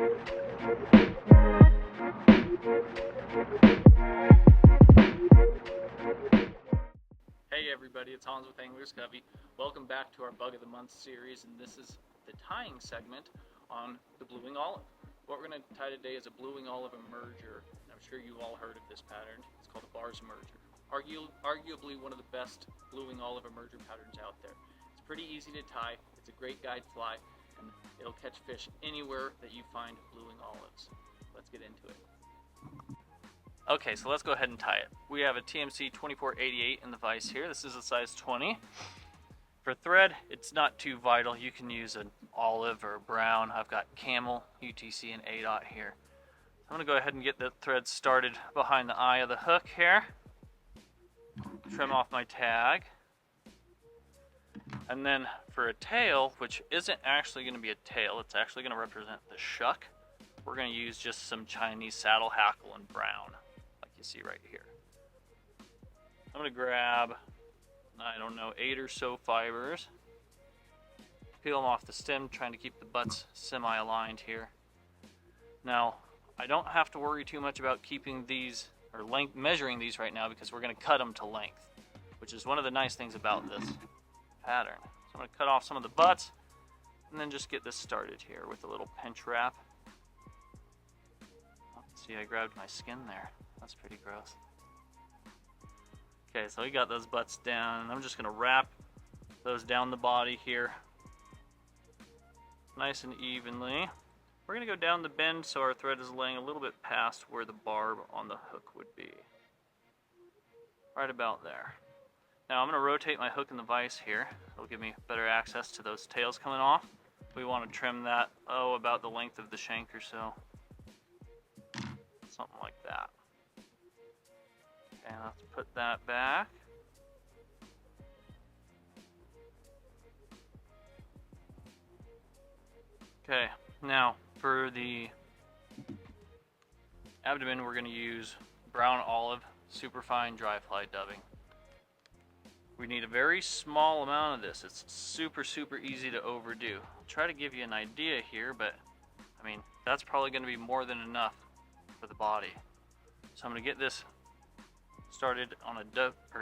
Hey everybody, it's Hans with Covey. Welcome back to our Bug of the Month series, and this is the tying segment on the blueing olive. What we're going to tie today is a blueing olive emerger. I'm sure you've all heard of this pattern. It's called the Barr's emerger. Arguably one of the best blueing olive emerger patterns out there. It's pretty easy to tie, it's a great guide fly, and it'll catch fish anywhere that you find blueing olives. Let's get into it. Okay, so let's go ahead and tie it. We have a TMC 2488 in the vise here. This is a size 20. For thread, it's not too vital. You can use an olive or a brown. I've got Camel, UTC, and A dot here. I'm going to go ahead and get the thread started behind the eye of the hook here. Trim off my tag. And then for a tail, which isn't actually going to be a tail, it's actually going to represent the shuck. We're going to use just some Chinese saddle hackle in brown, like you see right here. I'm going to grab, I don't know, 8 or so fibers. Peel them off the stem, trying to keep the butts semi-aligned here. Now, I don't have to worry too much about keeping these, or measuring these right now, because we're going to cut them to length, which is one of the nice things about this pattern. So I'm going to cut off some of the butts, and then just get this started here with a little pinch wrap. See, I grabbed my skin there. That's pretty gross. Okay, so we got those butts down, and I'm just going to wrap those down the body here nice and evenly. We're going to go down the bend so our thread is laying a little bit past where the barb on the hook would be. Right about there. Now I'm going to rotate my hook in the vise here. It'll give me better access to those tails coming off. We want to trim that, about the length of the shank or so. Something like that. Okay, let's put that back. Okay, now for the abdomen, we're going to use brown olive Superfine dry fly dubbing. We need a very small amount of this. It's super easy to overdo. I'll try to give you an idea here, but I mean, that's probably going to be more than enough for the body. So I'm going to get this started on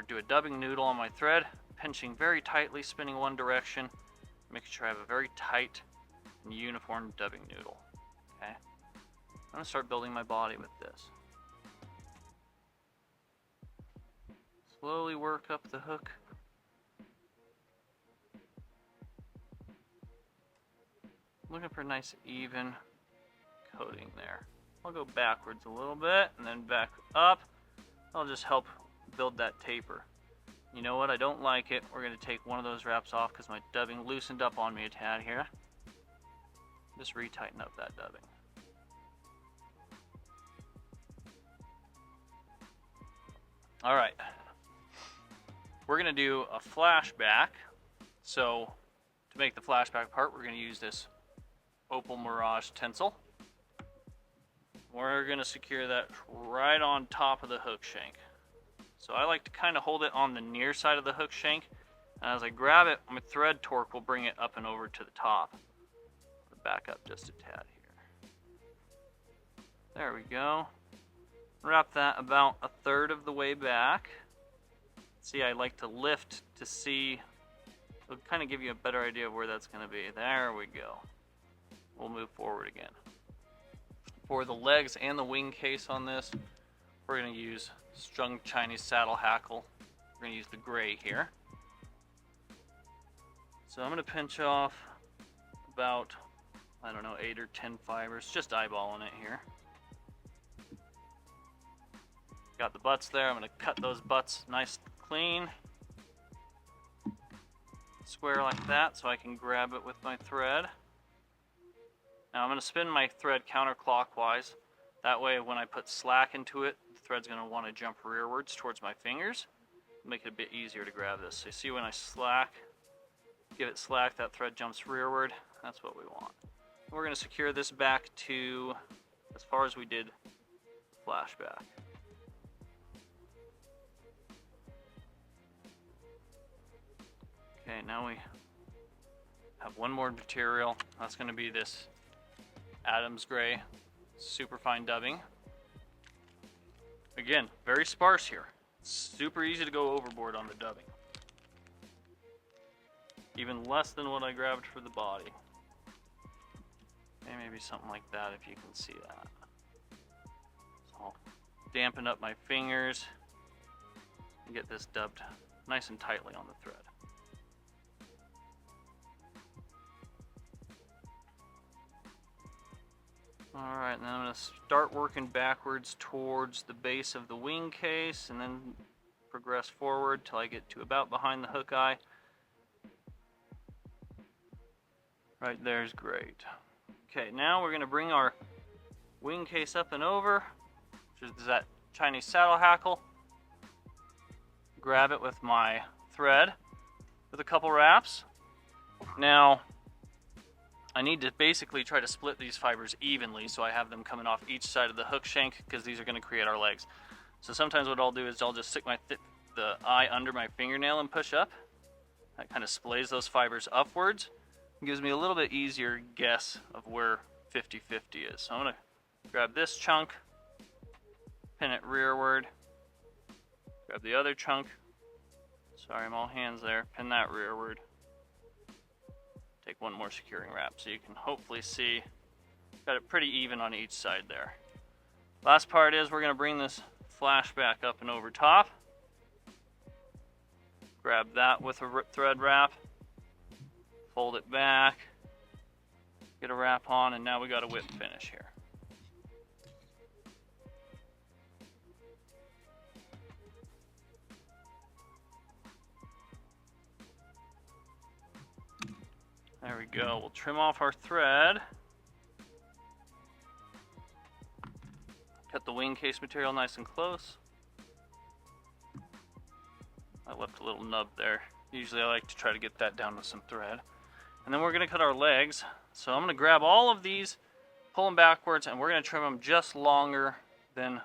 do a dubbing noodle on my thread, pinching very tightly, spinning one direction, making sure I have a very tight and uniform dubbing noodle. Okay, I'm going to start building my body with this. Slowly work up the hook. Looking for a nice even coating there. I'll go backwards a little bit and then back up. I'll just help build that taper. You know what? I don't like it. We're going to take one of those wraps off because my dubbing loosened up on me a tad here. Just retighten up that dubbing. Alright. We're going to do a flashback. So to make the flashback part, we're going to use this Opal Mirage tinsel. We're going to secure that right on top of the hook shank. So I like to kind of hold it on the near side of the hook shank, and as I grab it, my thread torque will bring it up and over to the top. Back up just a tad here. There we go. Wrap that about a third of the way back. See, I like to lift to see, it'll kind of give you a better idea of where that's going to be. There we go. We'll move forward again. For the legs and the wing case on this, we're going to use strung Chinese saddle hackle. We're going to use the gray here. So I'm going to pinch off about, I don't know, 8 or 10 fibers, just eyeballing it here. Got the butts there. I'm going to cut those butts nice clean, square like that, so I can grab it with my thread. Now I'm going to spin my thread counterclockwise. That way when I put slack into it, the thread's going to want to jump rearwards towards my fingers. Make it a bit easier to grab this. So you see when I slack, give it slack, that thread jumps rearward. That's what we want. We're going to secure this back to as far as we did flashback. Okay, now we have one more material. That's going to be this Adam's gray, superfine dubbing. Again, very sparse here. Super easy to go overboard on the dubbing. Even less than what I grabbed for the body. Okay, maybe something like that if you can see that. So I'll dampen up my fingers and get this dubbed nice and tightly on the thread. Alright, and then I'm going to start working backwards towards the base of the wing case and then progress forward till I get to about behind the hook eye. Right there's great. Okay, now we're going to bring our wing case up and over, which is that Chinese saddle hackle. Grab it with my thread with a couple wraps. Now, I need to basically try to split these fibers evenly so I have them coming off each side of the hook shank because these are going to create our legs. So sometimes what I'll do is I'll just stick the eye under my fingernail and push up. That kind of splays those fibers upwards. It gives me a little bit easier guess of where 50-50 is. So I'm going to grab this chunk, pin it rearward, grab the other chunk, sorry I'm all hands there, pin that rearward. Take one more securing wrap so you can hopefully see, got it pretty even on each side there. Last part is we're going to bring this flash back up and over top. Grab that with a thread wrap, fold it back, get a wrap on, and now we got a whip finish here. There we go. We'll trim off our thread. Cut the wing case material nice and close. I left a little nub there. Usually I like to try to get that down with some thread. And then we're going to cut our legs. So I'm going to grab all of these, pull them backwards, and we're going to trim them just longer than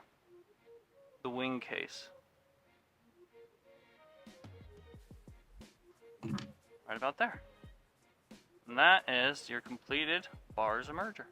the wing case. Right about there. And that is your completed Barr's emerger.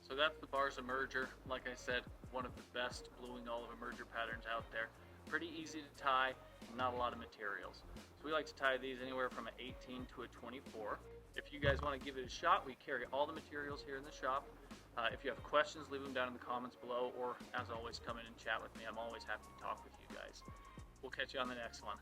So that's the Barr's emerger. Like I said, one of the best blueing olive emerger patterns out there. Pretty easy to tie, not a lot of materials. So we like to tie these anywhere from an 18 to a 24. If you guys want to give it a shot, we carry all the materials here in the shop. If you have questions, leave them down in the comments below, or as always, come in and chat with me. I'm always happy to talk with you guys. We'll catch you on the next one.